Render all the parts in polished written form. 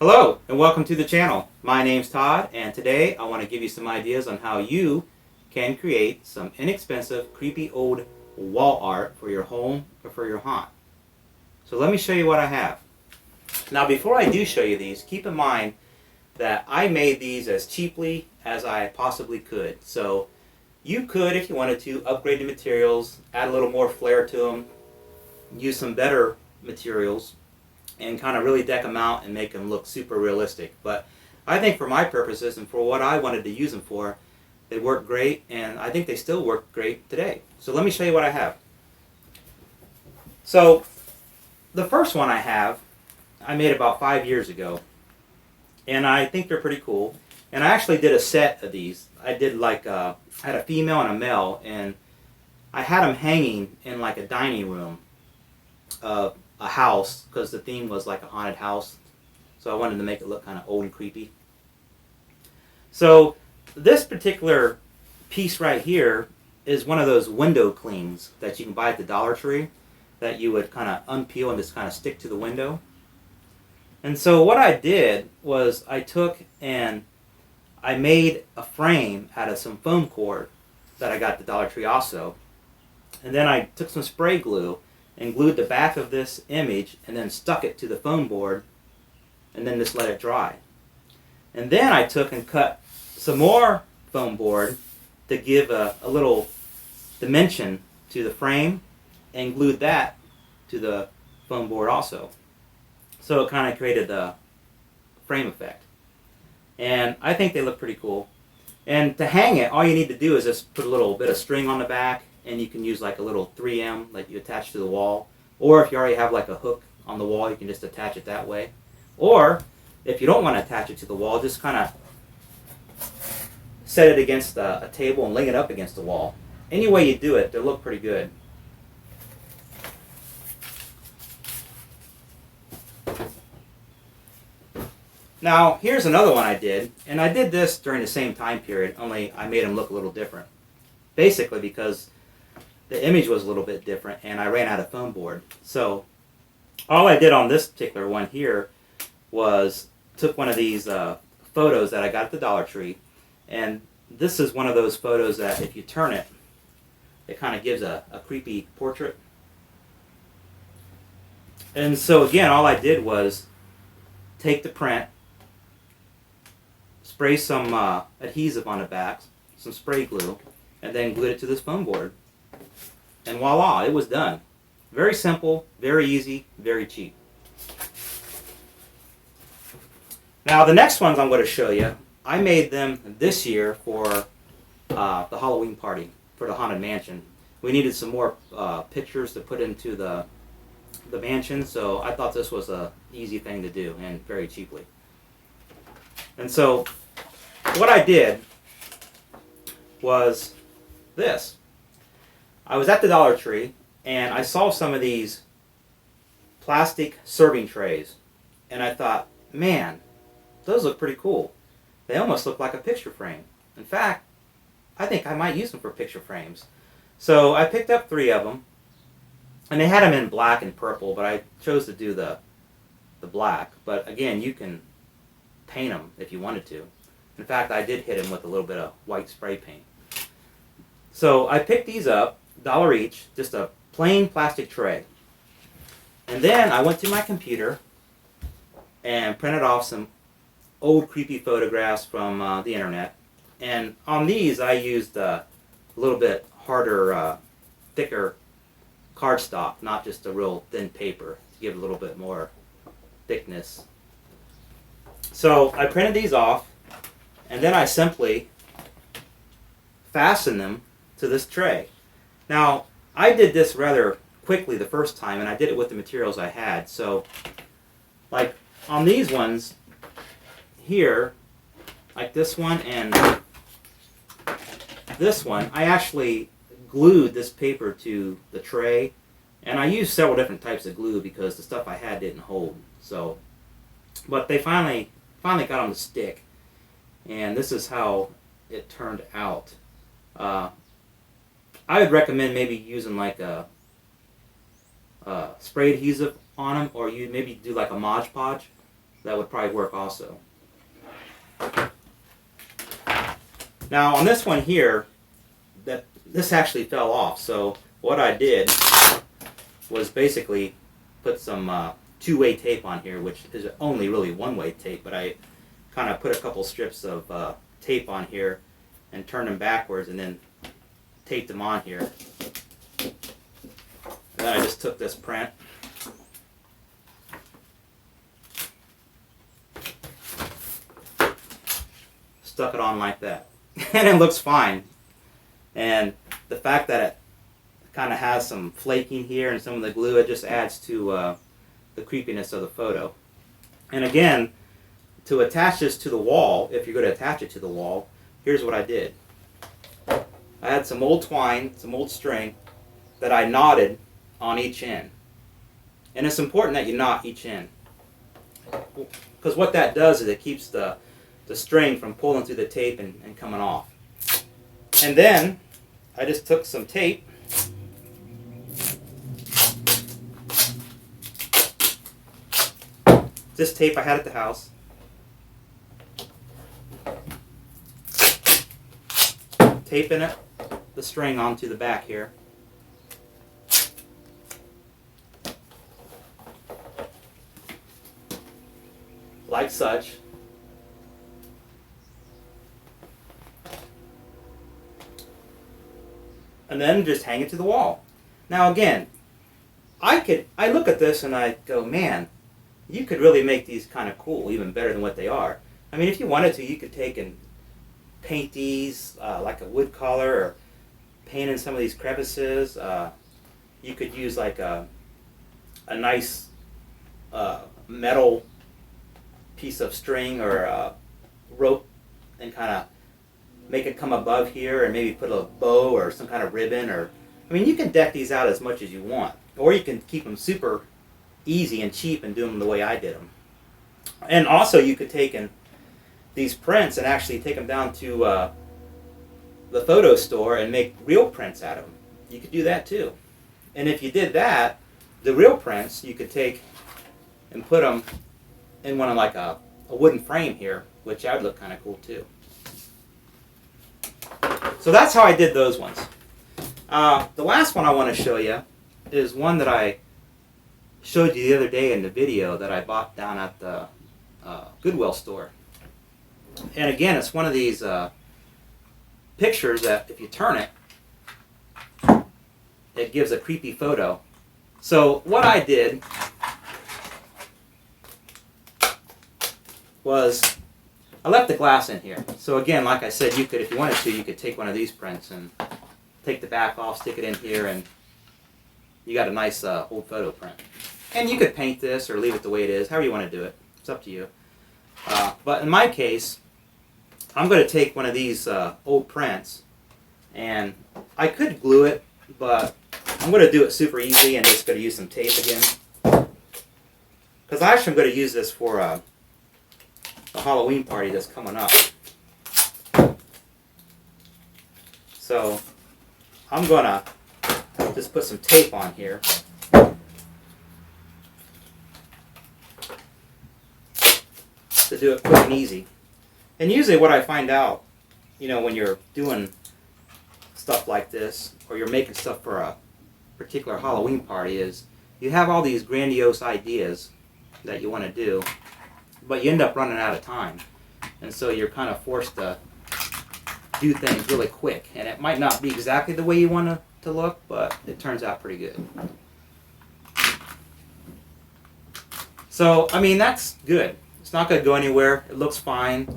Hello and welcome to the channel. My name's Todd and today I want to give you some ideas on how you can create some inexpensive creepy old wall art for your home or for your haunt. So let me show you what I have. Now before I do show you these, keep in mind that I made these as cheaply as I possibly could. So you could, if you wanted to, upgrade the materials, add a little more flair to them, use some better materials, and kind of really deck them out and make them look super realistic. But I think for my purposes and for what I wanted to use them for, they work great, and I think they still work great today. So let me show you what I have. So the first one I have, I made about 5 years ago, and I think they're pretty cool. And I actually did a set of these. I did I had a female and a male, and I had them hanging in like a dining room of a house because the theme was like a haunted house. So I wanted to make it look kind of old and creepy. So this particular piece right here is one of those window clings that you can buy at the Dollar Tree that you would kind of unpeel and just kind of stick to the window. And so what I did was I took and I made a frame out of some foam cord that I got at the Dollar Tree also. And then I took some spray glue and glued the back of this image and then stuck it to the foam board and then just let it dry. And then I took and cut some more foam board to give a little dimension to the frame and glued that to the foam board also. So it kind of created the frame effect. And I think they look pretty cool. And to hang it, all you need to do is just put a little bit of string on the back, and you can use like a little 3M that you attach to the wall. Or if you already have like a hook on the wall, you can just attach it that way. Or if you don't want to attach it to the wall, just kind of set it against a table and lay it up against the wall. Any way you do it, they'll look pretty good. Now, here's another one I did, and I did this during the same time period, only I made them look a little different. Basically because the image was a little bit different and I ran out of foam board. So all I did on this particular one here was took one of these photos that I got at the Dollar Tree, and this is one of those photos that if you turn it, it kind of gives a creepy portrait. And so again, all I did was take the print, spray some adhesive on the back, some spray glue, and then glued it to this foam board. And voila, it was done. Very simple, very easy, very cheap. Now the next ones I'm going to show you, I made them this year for the Halloween party for the Haunted Mansion. We needed some more pictures to put into the mansion, so I thought this was an easy thing to do and very cheaply. And so what I did was this. I was at the Dollar Tree and I saw some of these plastic serving trays, and I thought, man, those look pretty cool. They almost look like a picture frame. In fact, I think I might use them for picture frames. So I picked up 3 of them, and they had them in black and purple, but I chose to do the black. But again, you can paint them if you wanted to. In fact, I did hit them with a little bit of white spray paint. So I picked these up, $1 each, just a plain plastic tray. And then I went to my computer and printed off some old creepy photographs from the internet. And on these I used a little bit harder, thicker cardstock, not just a real thin paper, to give a little bit more thickness. So I printed these off, and then I simply fastened them to this tray. Now, I did this rather quickly the first time, and I did it with the materials I had. So, like on these ones here, like this one and this one, I actually glued this paper to the tray, and I used several different types of glue because the stuff I had didn't hold. So, but they finally got on the stick, and this is how it turned out. I would recommend maybe using like a spray adhesive on them, or you maybe do like a Mod Podge that would probably work also. Now on this one here, this actually fell off, so what I did was basically put some two-way tape on here, which is only really one-way tape, but I kind of put a couple strips of tape on here and turned them backwards and then taped them on here. And then I just took this print, stuck it on like that, and it looks fine. And the fact that it kind of has some flaking here and some of the glue, it just adds to the creepiness of the photo. And again, to attach this to the wall, if you're going to attach it to the wall, here's what I did. I had some old twine, some old string that I knotted on each end. And it's important that you knot each end, because what that does is it keeps the string from pulling through the tape and coming off. And then I just took some tape, this tape I had at the house, taping it, the string onto the back here. Like such. And then just hang it to the wall. Now again, I look at this and I go, man, you could really make these kind of cool, even better than what they are. I mean, if you wanted to, you could take and paint these like a wood color, or paint in some of these crevices. You could use like a nice metal piece of string or rope and kind of make it come above here and maybe put a bow or some kind of ribbon, or I mean, you can deck these out as much as you want, or you can keep them super easy and cheap and do them the way I did them. And also you could take these prints and actually take them down to the photo store and make real prints out of them. You could do that too. And if you did that, the real prints you could take and put them in one of like a wooden frame here, which that would look kind of cool too. So that's how I did those ones. The last one I want to show you is one that I showed you the other day in the video that I bought down at the Goodwill store. And again, it's one of these pictures that if you turn it, it gives a creepy photo. So what I did was I left the glass in here. So again, like I said, you could, if you wanted to, you could take one of these prints and take the back off, stick it in here, and you got a nice old photo print. And you could paint this or leave it the way it is, however you want to do it. It's up to you. But in my case, I'm going to take one of these old prints, and I could glue it, but I'm going to do it super easy and just going to use some tape again. Because actually I'm going to use this for a Halloween party that's coming up. So I'm going to just put some tape on here. To do it quick and easy. And usually what I find out, you know, when you're doing stuff like this, or you're making stuff for a particular Halloween party, is you have all these grandiose ideas that you want to do, but you end up running out of time. And so you're kind of forced to do things really quick. And it might not be exactly the way you want it to look, but it turns out pretty good. So, I mean, that's good. It's not going to go anywhere. It looks fine.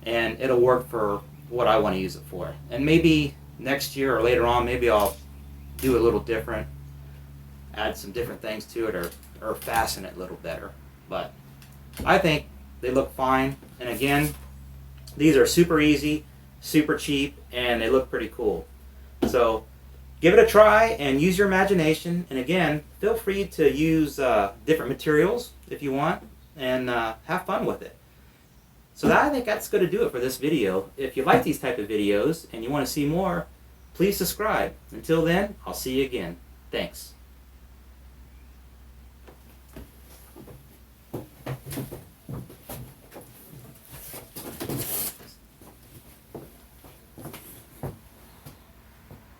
And it'll work for what I want to use it for. And maybe next year or later on, maybe I'll do it a little different. Add some different things to it, or fasten it a little better. But I think they look fine. And again, these are super easy, super cheap, and they look pretty cool. So give it a try and use your imagination. And again, feel free to use different materials if you want, and have fun with it. So I think that's going to do it for this video. If you like these type of videos and you want to see more, please subscribe. Until then, I'll see you again. Thanks.